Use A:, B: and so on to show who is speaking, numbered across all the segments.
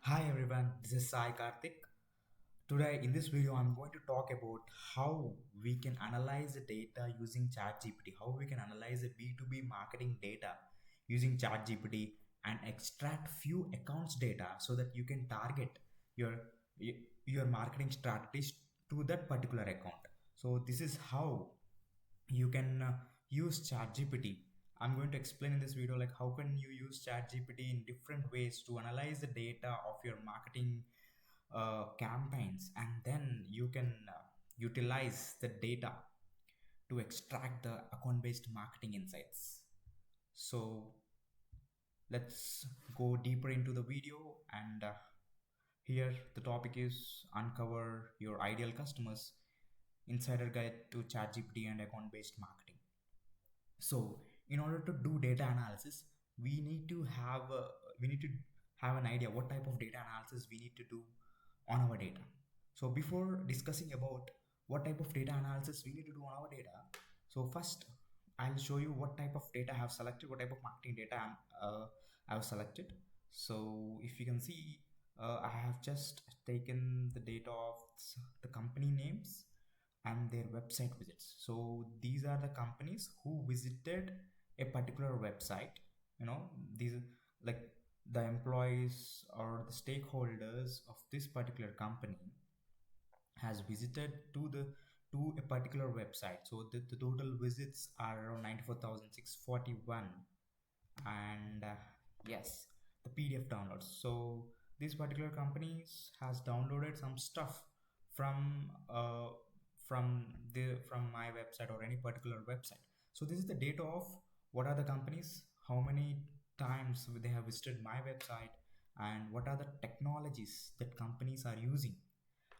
A: Hi everyone, this is Sai Karthik. Today in this video I'm going to talk about how we can analyze the data using ChatGPT, how we can analyze the B2B marketing data using ChatGPT and extract few accounts data so that you can target your your marketing strategies to that particular account. So this is how you can use ChatGPT. I'm going to explain in this video like how can you use ChatGPT in different ways to analyze the data of your marketing campaigns, and then you can utilize the data to extract the account-based marketing insights. So let's go deeper into the video, and here the topic is uncover your ideal customers, insider guide to ChatGPT and account-based marketing. So in order to do data analysis, we need to have a, we need to have an idea what type of data analysis we need to do on our data. So before discussing about what type of data analysis we need to do on our data, so first I'll show you what type of data I have selected, what type of marketing data I have selected. So if you can see, I have just taken the data of the company names and their website visits. So these are the companies who visited a particular website. These like the employees or the stakeholders of this particular company has visited to a particular website. So the total visits are around 94,641, and yes, the PDF downloads. So this particular companies has downloaded some stuff from from my website or any particular website. So this is the data of what are the companies, how many times they have visited my website, and what are the technologies that companies are using,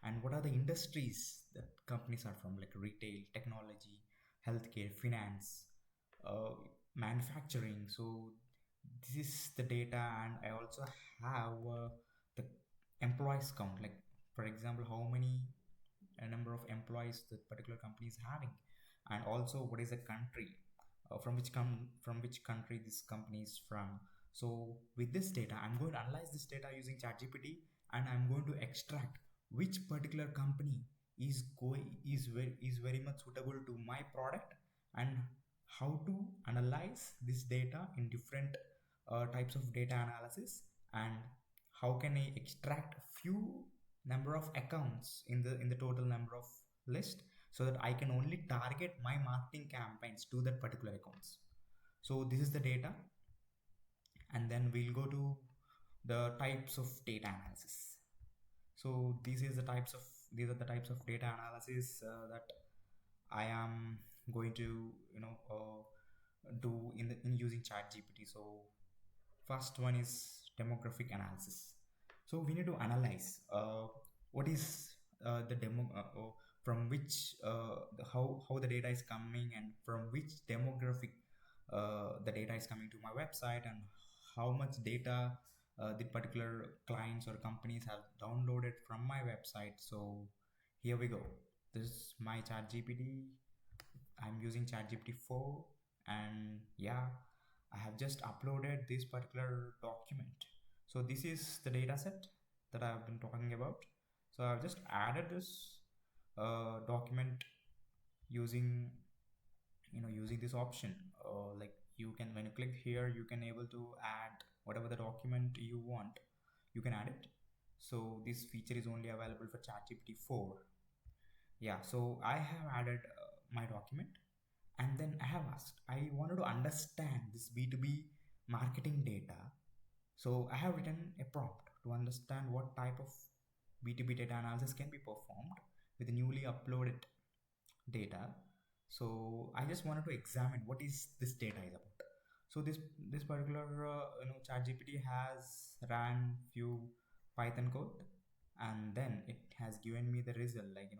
A: and what are the industries that companies are from, like retail, technology, healthcare, finance, uh, manufacturing. So this is the data, and I also have the employees count, like for example how many a number of employees that particular company is having, and also what is the country, from which country this company is from. So with this data I'm going to analyze this data using ChatGPT, and I'm going to extract which particular company is very much suitable to my product, and how to analyze this data in different types of data analysis, and how can I extract few number of accounts in the total number of list, so that I can only target my marketing campaigns to that particular accounts. So this is the data, and then we'll go to the types of data analysis. So these are the types of data analysis that I am going to do in using ChatGPT. So first one is demographic analysis. So we need to analyze what is the demo from which how the data is coming, and from which demographic the data is coming to my website, and how much data the particular clients or companies have downloaded from my website. So here we go. This is my ChatGPT. I'm using ChatGPT 4, and yeah, I have just uploaded this particular document. So this is the data set that I've been talking about. So I've just added this document using using this option. Like you can, when you click here, you can able to add whatever the document you want. You can add it. So this feature is only available for ChatGPT 4. Yeah, so I have added my document, and then I have asked, I wanted to understand this B2B marketing data. So I have written a prompt to understand what type of B2B data analysis can be performed with the newly uploaded data. So I just wanted to examine what is this data is about. So this particular ChatGPT has ran few Python code, and then it has given me the result, like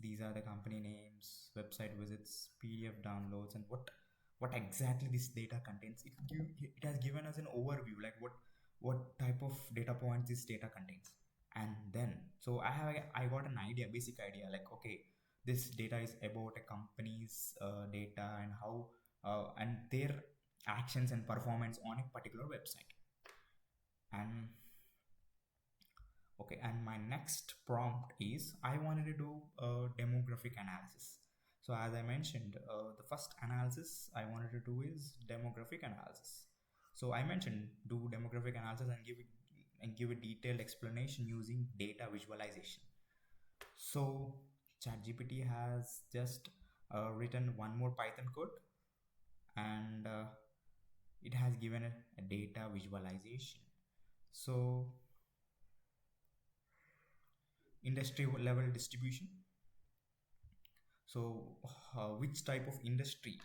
A: these are the company names, website visits, PDF downloads, and what exactly this data contains. It has given us an overview, like what type of data points this data contains. And then so I got an idea, basic idea, like okay, this data is about a company's data, and how and their actions and performance on a particular website. And Okay, and my next prompt is I wanted to do a demographic analysis. So as I mentioned, the first analysis I wanted to do is demographic analysis. So I mentioned do demographic analysis and give a detailed explanation using data visualization. So ChatGPT has just written one more Python code, and it has given a data visualization. So industry level distribution. So which type of industry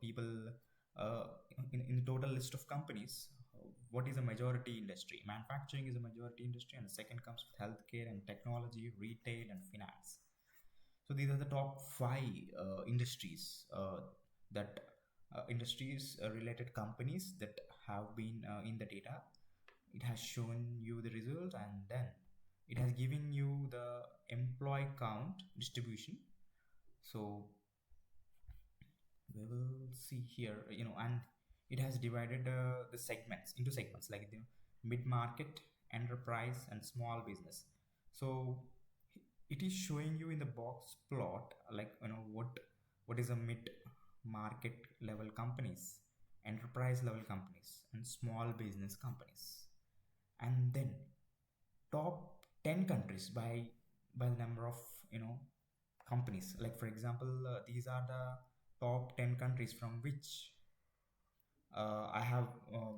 A: people uh, in the total list of companies, what is a majority industry? Manufacturing is a majority industry, and the second comes with healthcare and technology, retail and finance. So these are the top five industries that industries related companies that have been in the data. It has shown you the result, and then it has given you the employee count distribution. So we will see here, and it has divided the segments into segments like the mid market, enterprise and small business. So it is showing you in the box plot, like what is a mid market level companies, enterprise level companies and small business companies, and then top 10 countries by the number of companies. Like for example, these are the top 10 countries from which I have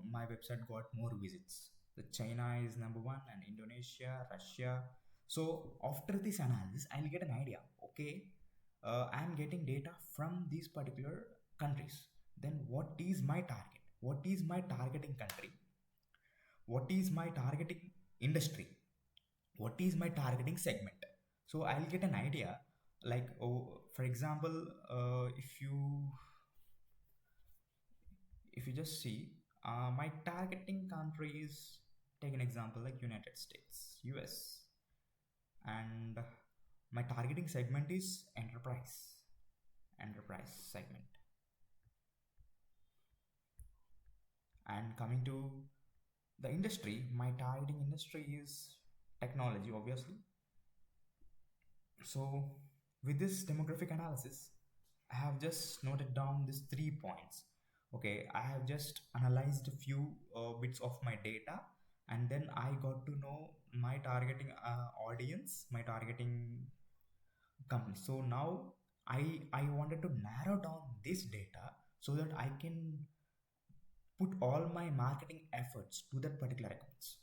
A: my website got more visits. The China is number one, and Indonesia, Russia. So after this analysis, I'll get an idea. Okay, I'm getting data from these particular countries. Then what is my target? What is my targeting country? What is my targeting industry? What is my targeting segment? So I'll get an idea. Like, oh, for example, if you just see my targeting countries, take an example like United States, US, and my targeting segment is enterprise segment. And coming to the industry, my targeting industry is technology, obviously. So with this demographic analysis, I have just noted down these 3 points. Okay, I have just analyzed a few bits of my data, and then I got to know my targeting audience, my targeting company. So now I wanted to narrow down this data so that I can put all my marketing efforts to that particular accounts.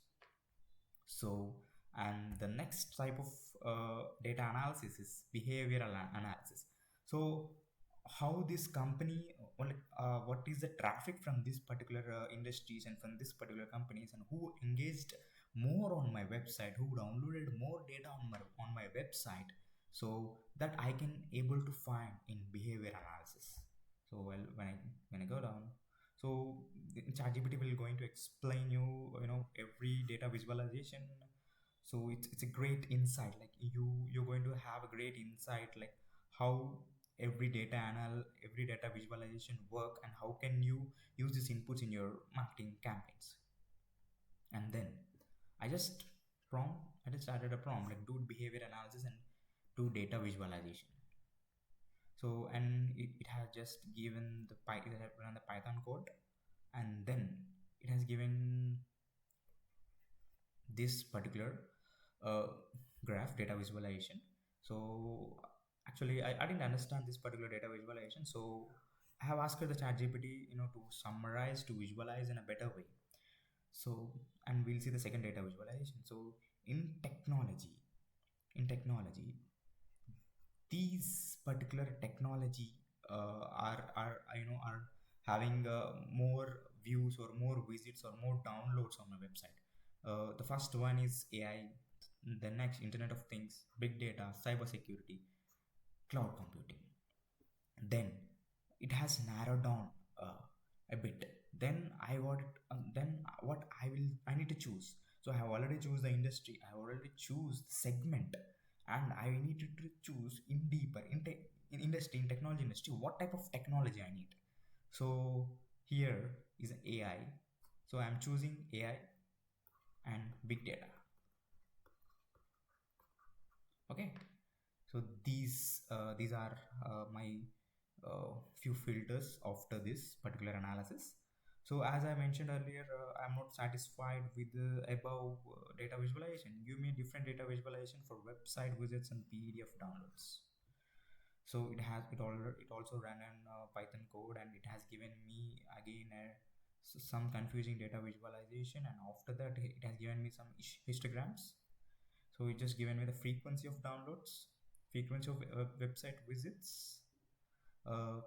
A: So, and the next type of data analysis is behavioral analysis. So how this company, or like, what is the traffic from this particular industries and from this particular companies, and who engaged more on my website, who downloaded more data on my website, so that I can able to find in behavior analysis. So well, when I go down, so ChatGPT will going to explain you every data visualization. So it's a great insight. Like you're going to have a great insight, like how every data visualization work, and how can you use these inputs in your marketing campaigns. And then I just I just added a prompt like do behavior analysis and do data visualization. So and it has just given it has run the Python code, and then it has given this particular uh, graph data visualization. So actually I didn't understand this particular data visualization, so I have asked the chat gpt to summarize, to visualize in a better way. So and we'll see the second data visualization. So in technology, in technology, these particular technology are having more views or more visits or more downloads on my website. The first one is AI, the next Internet of Things, big data, cyber security, cloud computing. Then it has narrowed down a bit. Then what I need to choose. So I have already choose the industry, I have already choose the segment, and I needed to choose in deeper in industry, in technology industry, what type of technology I need. So here is AI. So I'm choosing AI and big data. are my few filters after this particular analysis. So as I mentioned earlier, I'm not satisfied with the above data visualization. Give me a different data visualization for website visits and PDF downloads. So it also ran an Python code, and it has given me again some confusing data visualization, and after that it has given me some histograms. So it just given me the frequency of downloads, frequency of website visits, uh,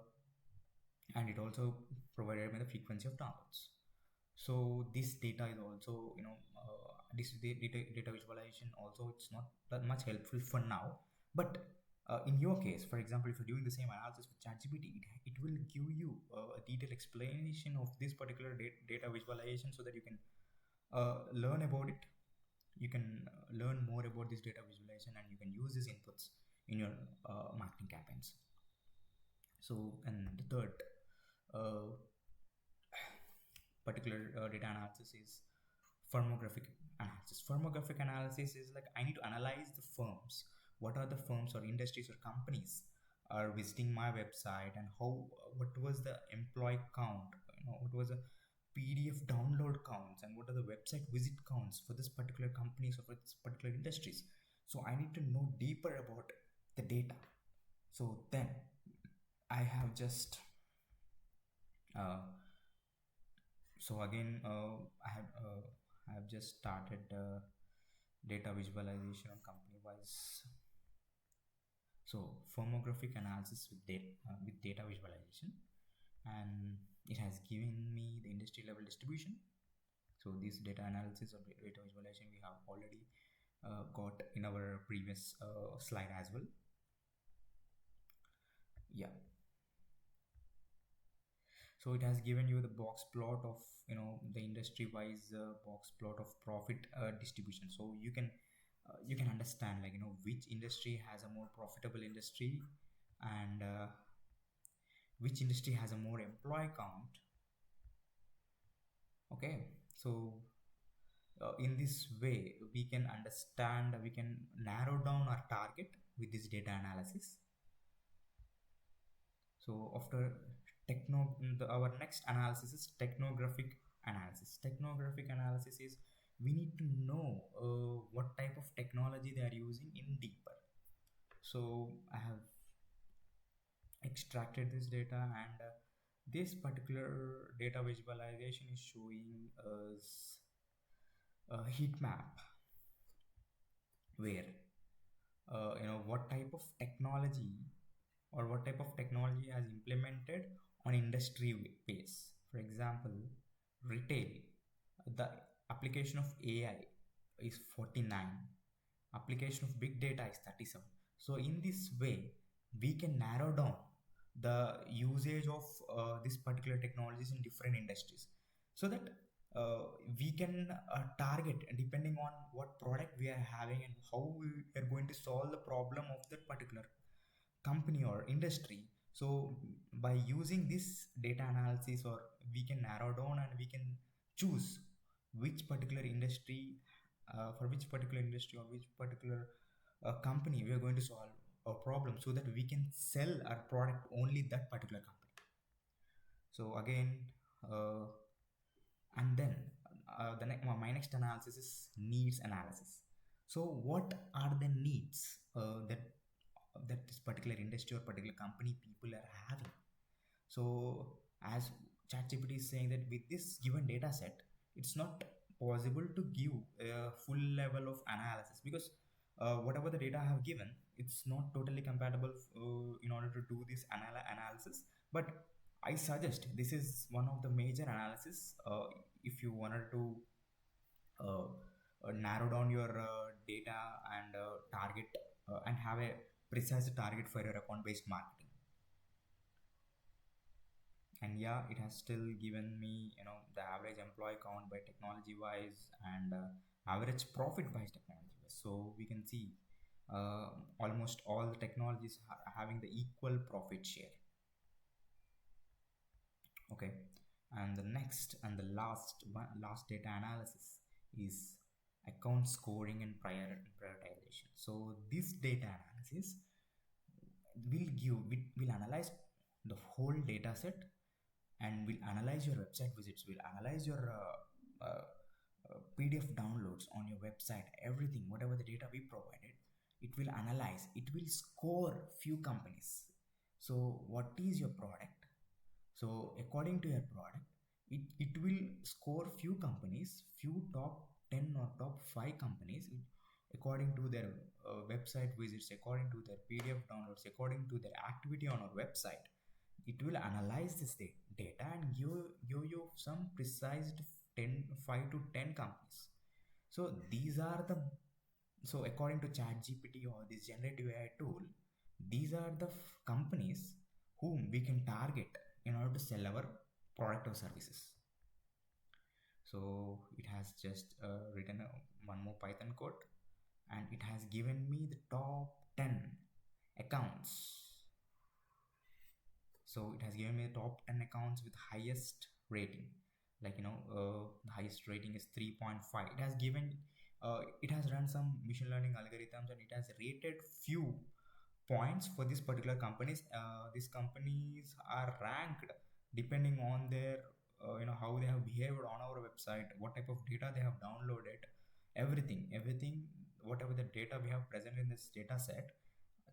A: and it also provided me the frequency of downloads. So this data is also, this data visualization also, it's not that much helpful for now. But in your case, for example, if you're doing the same analysis with ChatGPT, it will give you a detailed explanation of this particular data visualization, so that you can learn about it. You can learn more about this data visualization, and you can use these inputs in your marketing campaigns. So, and the third uh, particular data analysis is firmographic analysis. Firmographic analysis is like, I need to analyze the firms. What are the firms or industries or companies are visiting my website, and how, what was the employee count, what was the PDF download counts, and what are the website visit counts for this particular companies or for this particular industries. So I need to know deeper about the data. So then I have just uh, so again I have just started data visualization on company wise. So firmographic analysis with data visualization, and it has given me the industry level distribution. So this data analysis or data visualization we have already got in our previous slide as well. Yeah. So it has given you the box plot of, the industry wise box plot of profit distribution. So you can understand, like, which industry has a more profitable industry, and which industry has a more employee count. Okay, so in this way we can understand, we can narrow down our target with this data analysis. So after our next analysis is technographic analysis. Technographic analysis is, we need to know what type of technology they are using in deeper. So I have extracted this data, and this particular data visualization is showing us a heat map where what type of technology, or what type of technology has implemented on industry base. For example, retail, the application of AI is 49, application of big data is 37. So in this way we can narrow down the usage of this particular technologies in different industries, so that we can target, depending on what product we are having and how we are going to solve the problem of that particular company or industry. So by using this data analysis, or we can narrow down and we can choose which particular industry, for which particular industry or which particular company we are going to solve a problem, so that we can sell our product only that particular company. So again, uh, and then my next analysis is needs analysis. So what are the needs that this particular industry or particular company people are having? So as ChatGPT is saying that with this given data set, it's not possible to give a full level of analysis, because whatever the data I have given, it's not totally compatible in order to do this analysis. But I suggest this is one of the major analysis if you wanted to uh, narrow down your data and target and have a precise target for your account based marketing. And yeah, it has still given me, the average employee count by technology wise, and average profit by technology wise. So we can see almost all the technologies having the equal profit share. Okay, and the next and the last data analysis is account scoring and prioritization. So this data analysis, will analyze the whole data set, and will analyze your website visits, will analyze your PDF downloads on your website, everything, whatever the data we provided, it will analyze, it will score few companies. So what is your product? So according to your product, it will score few companies, few top 10 or top 5 companies according to their website visits, according to their PDF downloads, according to their activity on our website. It will analyze this data and give you some precise 10, 5 to 10 companies. So these are the, so according to ChatGPT or this generative AI tool, these are the companies whom we can target in order to sell our product or services. So it has just written one more Python code, and it has given me the top 10 accounts. So it has given me the top 10 accounts with highest rating. Like, the highest rating is 3.5. It has given, it has run some machine learning algorithms, and it has rated few points for this particular companies. These companies are ranked depending on their, how they have behaved on our website, what type of data they have downloaded, everything, whatever the data we have present in this data set.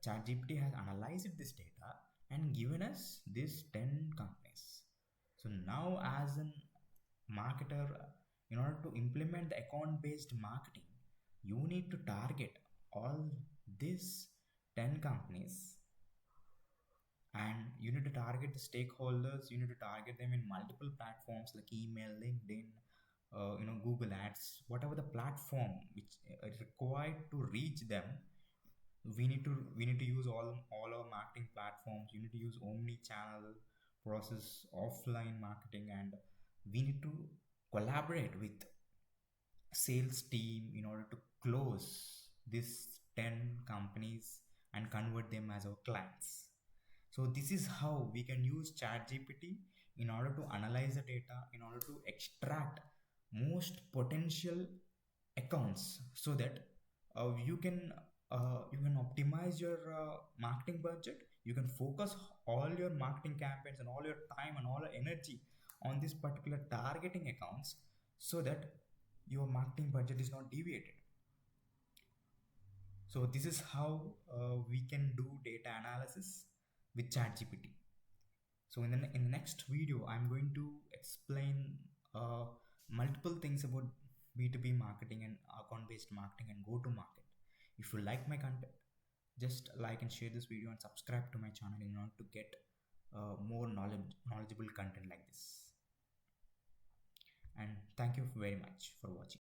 A: ChatGPT has analyzed this data and given us these 10 companies. So now, as a marketer, in order to implement the account based marketing, you need to target all these 10 companies, and you need to target the stakeholders. You need to target them in multiple platforms like email, LinkedIn, Google Ads, whatever the platform which is required to reach them. We need to use all our marketing platforms. You need to use omni channel process, offline marketing, and we need to collaborate with sales team in order to close these 10 companies and convert them as our clients. So this is how we can use ChatGPT in order to analyze the data, in order to extract most potential accounts, so that you can optimize your marketing budget. You can focus all your marketing campaigns and all your time and all your energy on this particular targeting accounts, so that your marketing budget is not deviated. So this is how we can do data analysis with ChatGPT. So in the next video, I'm going to explain multiple things about B2B marketing and account-based marketing and go-to-market. If you like my content, just like and share this video and subscribe to my channel in order to get more knowledgeable content like this. And thank you very much for watching.